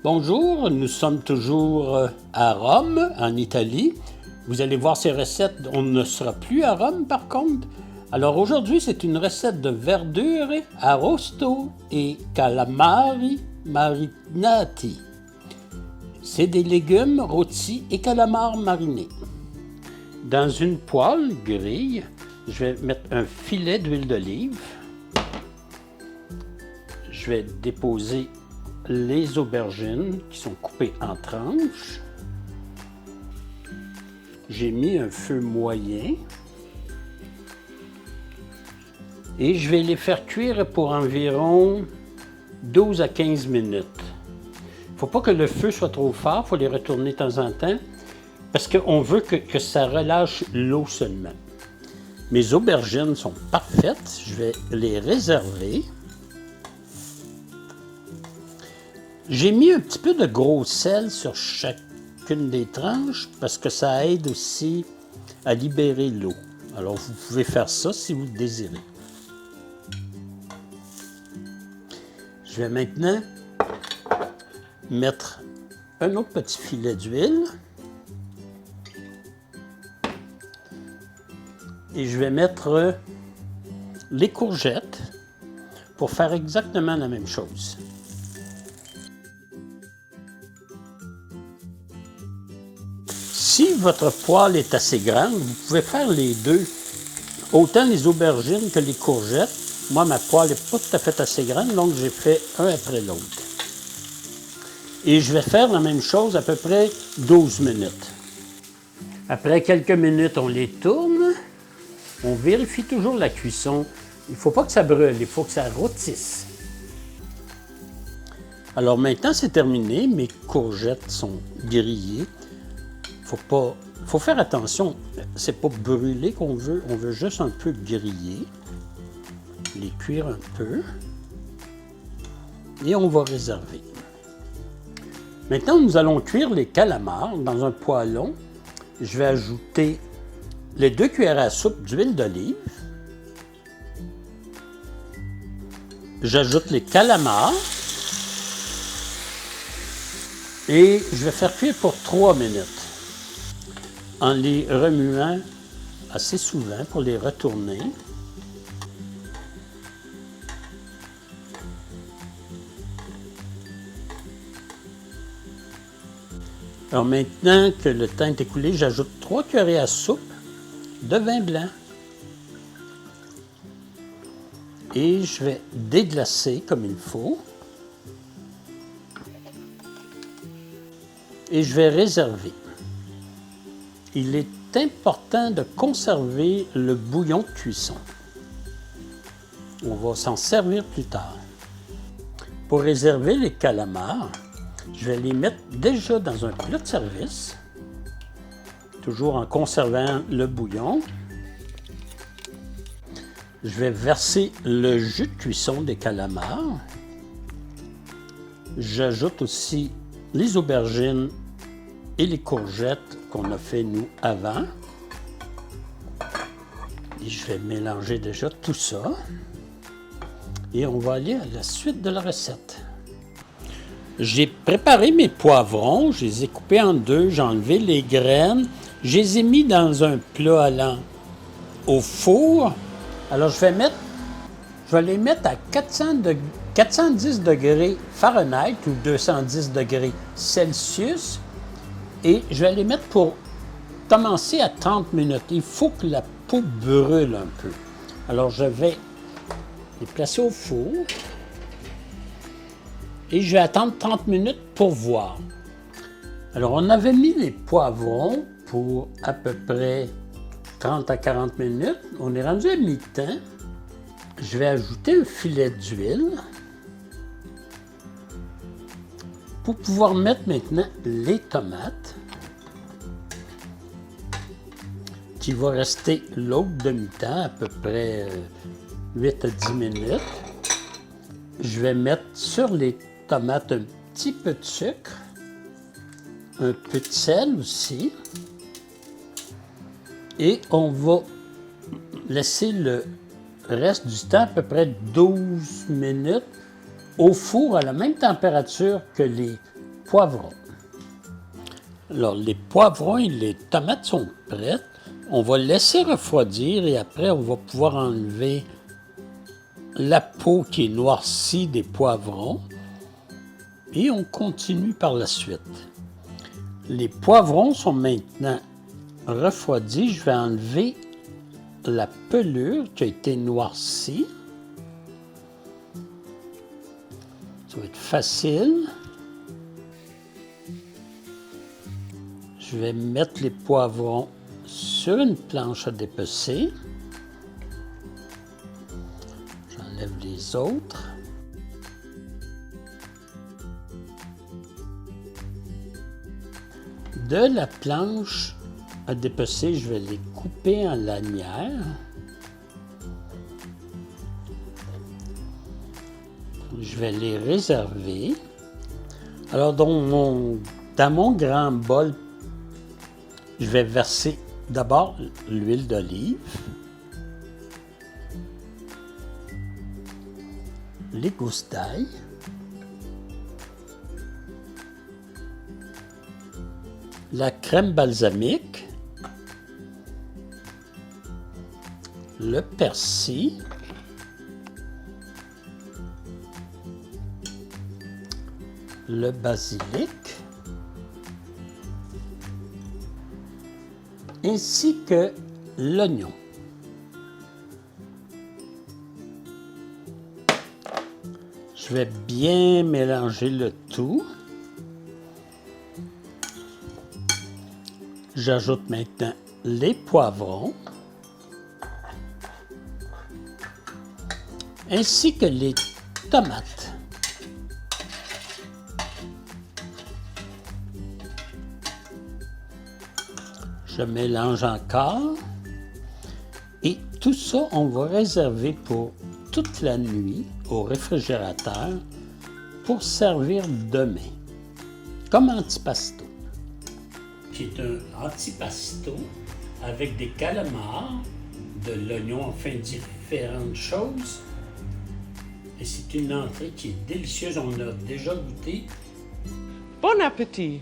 Bonjour, nous sommes toujours à Rome, en Italie. Vous allez voir ces recettes, on ne sera plus à Rome par contre. Alors aujourd'hui, c'est une recette de verdure arrosto et calamari marinati. C'est des légumes rôtis et calamars marinés. Dans une poêle grille, je vais mettre un filet d'huile d'olive. Je vais déposer les aubergines qui sont coupées en tranches. J'ai mis un feu moyen. Et je vais les faire cuire pour environ 12 à 15 minutes. Il ne faut pas que le feu soit trop fort, il faut les retourner de temps en temps, parce qu'on veut que ça relâche l'eau seulement. Mes aubergines sont parfaites, je vais les réserver. J'ai mis un petit peu de gros sel sur chacune des tranches parce que ça aide aussi à libérer l'eau. Alors, vous pouvez faire ça si vous le désirez. Je vais maintenant mettre un autre petit filet d'huile. Et je vais mettre les courgettes pour faire exactement la même chose. Si votre poêle est assez grande, vous pouvez faire les deux, autant les aubergines que les courgettes. Moi, ma poêle n'est pas tout à fait assez grande, donc j'ai fait un après l'autre. Et je vais faire la même chose à peu près 12 minutes. Après quelques minutes, on les tourne. On vérifie toujours la cuisson. Il ne faut pas que ça brûle, il faut que ça rôtisse. Alors maintenant, c'est terminé. Mes courgettes sont grillées. Faut faire attention, c'est pas brûler qu'on veut, on veut juste un peu griller, les cuire un peu, et on va réserver. Maintenant, nous allons cuire les calamars dans un poêlon. Je vais ajouter les 2 cuillères à soupe d'huile d'olive. J'ajoute les calamars et je vais faire cuire pour 3 minutes. En les remuant assez souvent pour les retourner. Alors maintenant que le temps est écoulé, j'ajoute 3 cuillerées à soupe de vin blanc. Et je vais déglacer comme il faut. Et je vais réserver. Il est important de conserver le bouillon de cuisson. On va s'en servir plus tard. Pour réserver les calamars, je vais les mettre déjà dans un plat de service, toujours en conservant le bouillon. Je vais verser le jus de cuisson des calamars. J'ajoute aussi les aubergines et les courgettes qu'on a fait nous avant. Et je vais mélanger déjà tout ça. Et on va aller à la suite de la recette. J'ai préparé mes poivrons, je les ai coupés en deux, j'ai enlevé les graines. Je les ai mis dans un plat allant au four. Alors je vais les mettre à 410 degrés Fahrenheit ou 210 degrés Celsius. Et je vais les mettre pour commencer à 30 minutes. Il faut que la peau brûle un peu. Alors, je vais les placer au four. Et je vais attendre 30 minutes pour voir. Alors, on avait mis les poivrons pour à peu près 30 à 40 minutes. On est rendu à mi-temps. Je vais ajouter un filet d'huile pour pouvoir mettre maintenant les tomates qui va rester l'autre demi-temps, à peu près 8 à 10 minutes. Je vais mettre sur les tomates un petit peu de sucre, un peu de sel aussi, et on va laisser le reste du temps, à peu près 12 minutes, au four à la même température que les poivrons. Alors, les poivrons et les tomates sont prêtes. On va laisser refroidir et après, on va pouvoir enlever la peau qui est noircie des poivrons. Et on continue par la suite. Les poivrons sont maintenant refroidis. Je vais enlever la pelure qui a été noircie. Ça va être facile. Je vais mettre les poivrons sur une planche à dépecer. J'enlève les autres. De la planche à dépecer, je vais les couper en lanières. Je vais les réserver. Alors, dans mon grand bol, je vais verser d'abord l'huile d'olive, les gousses d'ail, la crème balsamique, le persil, le basilic, ainsi que l'oignon. Je vais bien mélanger le tout. J'ajoute maintenant les poivrons, ainsi que les tomates. Je mélange encore et tout ça, on va réserver pour toute la nuit au réfrigérateur pour servir demain, comme antipasto. Qui est un antipasto avec des calamars, de l'oignon, enfin différentes choses. Et c'est une entrée qui est délicieuse, on a déjà goûté. Bon appétit!